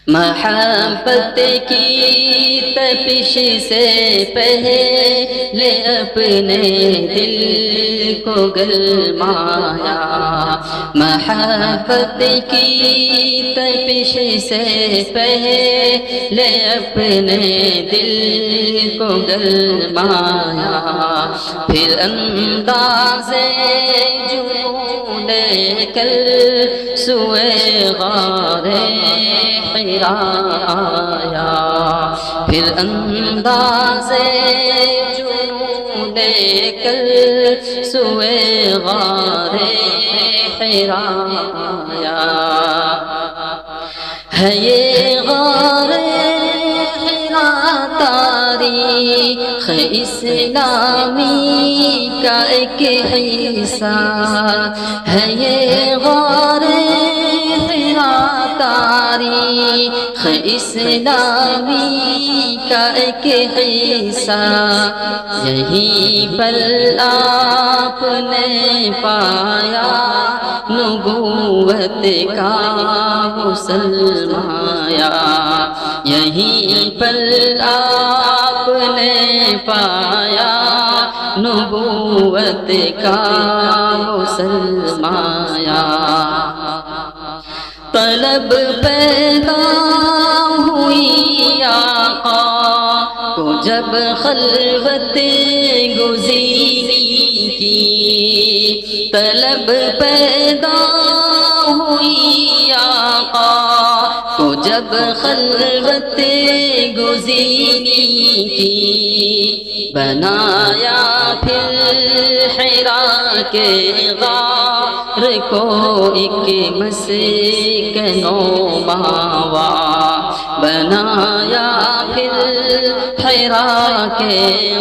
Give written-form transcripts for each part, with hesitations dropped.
محبت کی تپش سے پہلے اپنے دل کو گرمایا، محبت کی تپش سے پہلے اپنے دل کو گرمایا، پھر انداز جنون لے کر سوئے غار حرا آیا، پھر انداز جنون لے کر سوئے غار حرا آیا، ہے یہ غار حرا تاریخ اسلامی کا ایک حصہ، ہے یہ غار حرا تاریخ اسلامی کا ایک حصہ، یہیں پر آپ نے پایا نبوت کا مسلمایا، یہیں پر آپ نے پایا نبوت کا مسلمایا، طلب پیدا ہوئی آقا کو جب خلوت گزینی کی، طلب پیدا ہوئی آقا کو جب خلوت گزینی کی، بنایا پھر حرا کے غار کو ایک مسکن و ماوا، بنایا پھر حرا کے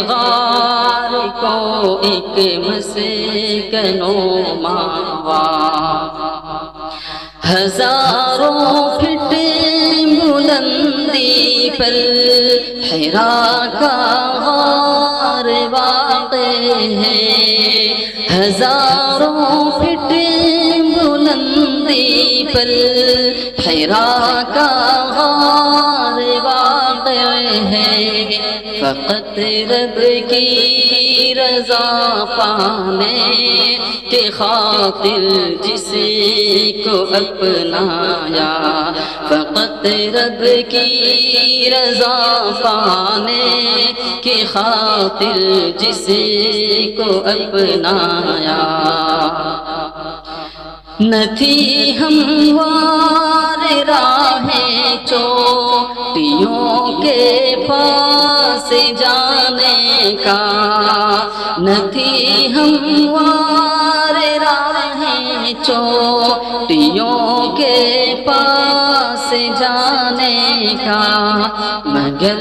غار کو ایک مسکن و ماوا، ہزاروں فٹ بلندی پر حرا کا غار واقع ہے، ہزاروں فٹ بلندی پر حرا کا غار واقع ہے، فقط رب کی رضا پانے کے خاطر جسے کو اپنایا، فقط رب کی رضا پانے کے خاطر جسے کو اپنایا، نہ تھی ہموار راہیں چوٹیوں کے پاس جانے کا، نہ تھی ہموار راہیں چوٹیوں کے پاس جانے کا، مگر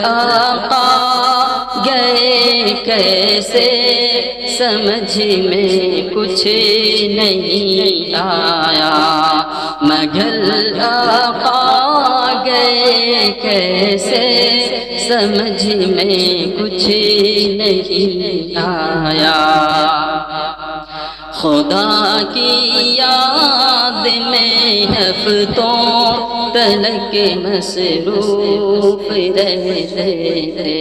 آقا گئے کیسے سمجھ میں کچھ نہیں آیا، مگر آقا گئے کیسے سمجھ میں کچھ نہیں آیا، خدا کی یاد میں ہفتوں تلک مصروف رہتے تھے،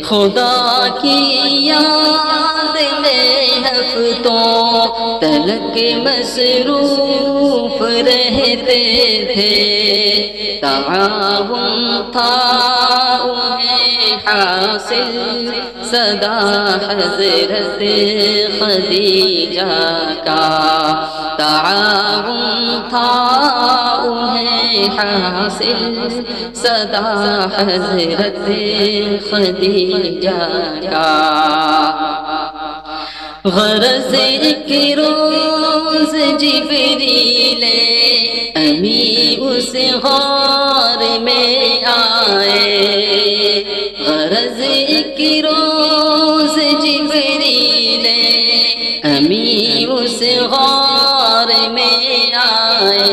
خدا کی یاد میں ہفتوں تلک مصروف رہتے تھے، تعاون تھا انہیں حاصل صدا حضرت خدیجہ کا، تعاون تھا انہیں حاصل صدا حضرت خدیجہ کا، غرض ایک روز جبریل امی اس غار میں آئے، غرض ایک روز جبریل امی اس غار میں آئے،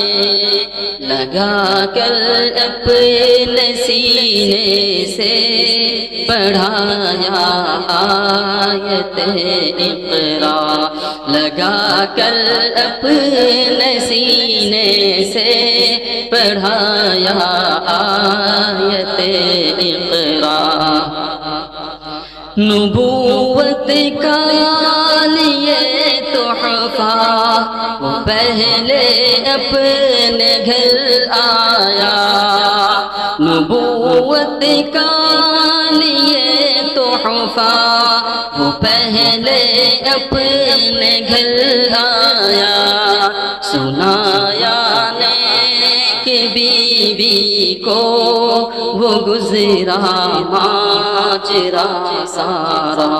لگا کر اپنے سینے سے پڑھایا آیت اقرا، لگا کر اپنے سینے سے پڑھایا آیت اقرا۔ نبوت کا لیے تحفہ وہ پہلے اپنے گھر آیا، نبوت کا لیے تحفہ وہ پہلے اپنے گھر آیا، سنایا نیک بی بی کو وہ گزرا ماجرا سارا،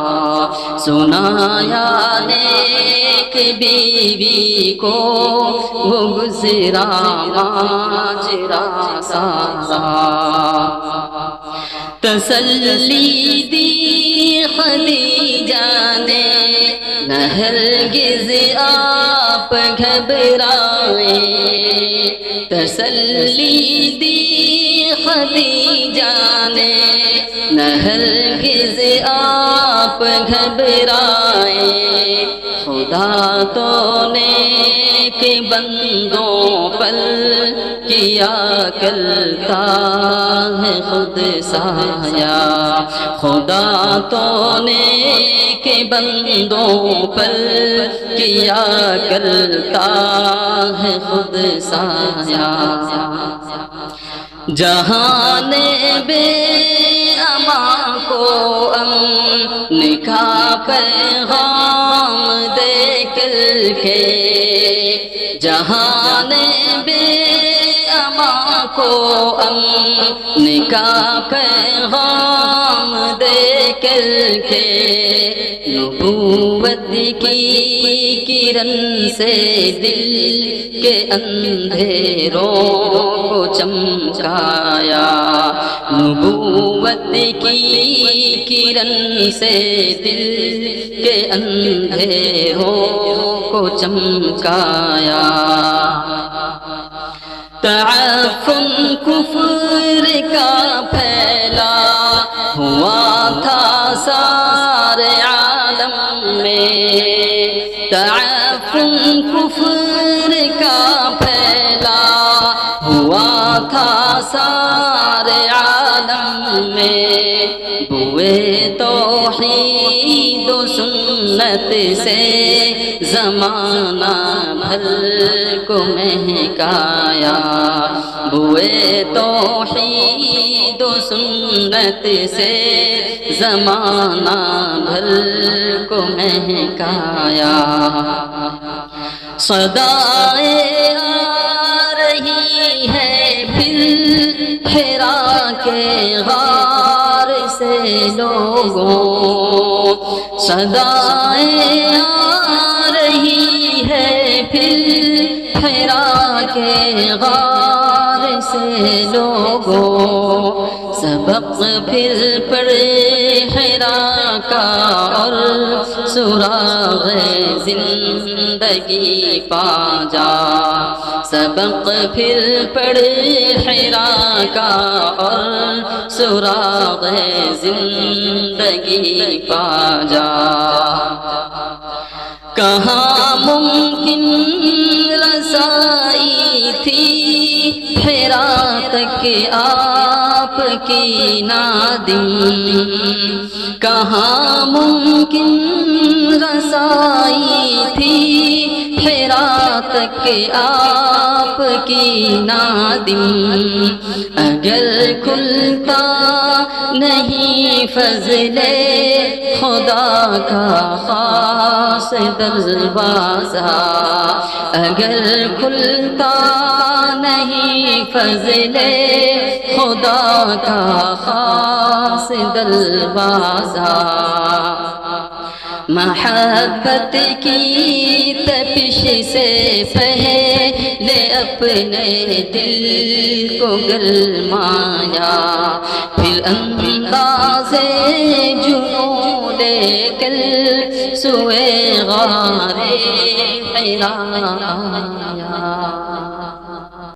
سنایا نیک بی بی کو وہ گزرا ماجرا سارا۔ تسلی دی خدیجہ نے نہ ہرگز آپ گھبرائے، تسلی دی خدیجہ نے نہ ہرگز آپ گھبرائے، خدا تو نیک بندوں پر کیا کرتا ہے خود سایہ، خدا تو نیک بندوں پر کیا کرتا ہے خود سایہ۔ جہان بے امان کو امن کا پیغام دے کر کے، جہان بے امان کو امن کا پیغام دے کر کے، نبوت کی کرن سے دل کے اندھیروں کو چمکایا، نبوت کی کرن سے دل کے اندھیروں کو چمکایا۔ تعفن کفر کا پھیلا ہوا تھا سارے عالم میں، تعفن کفر کا پھیلا ہوا تھا سارے عالم میں، بوئے توحید و سنت سے زمانہ بھر کو مہکایا، بوئے توحید و سنت سے زمانہ بھر کو مہکایا۔ صدائیں آ رہی ہے پھر حرا کے غار سے لوگوں، صدائیں آ رہی ہے پھر حرا کے غار سے لوگوں، سبق پھر پڑے حرا کا اور سراغ زندگی پا جا، سبق پھر پڑے حرا کا اور سراغ زندگی پا جا۔ کہاں ممکن رسائی تھی حرا تک آپ کی نادم، کہاں ممکن رسائی تھی حرا تک آپ کی نادم، اگر کھلتا نہیں فضل خدا کا خاص دروازہ، اگر کھلتا نہیں فضل خدا کا خاص دروازہ، محبت کی تپش سے پہلے اپنے دل کو گرمایا، پھر انداز جنوں لے کر سوئے غار حرا آیا۔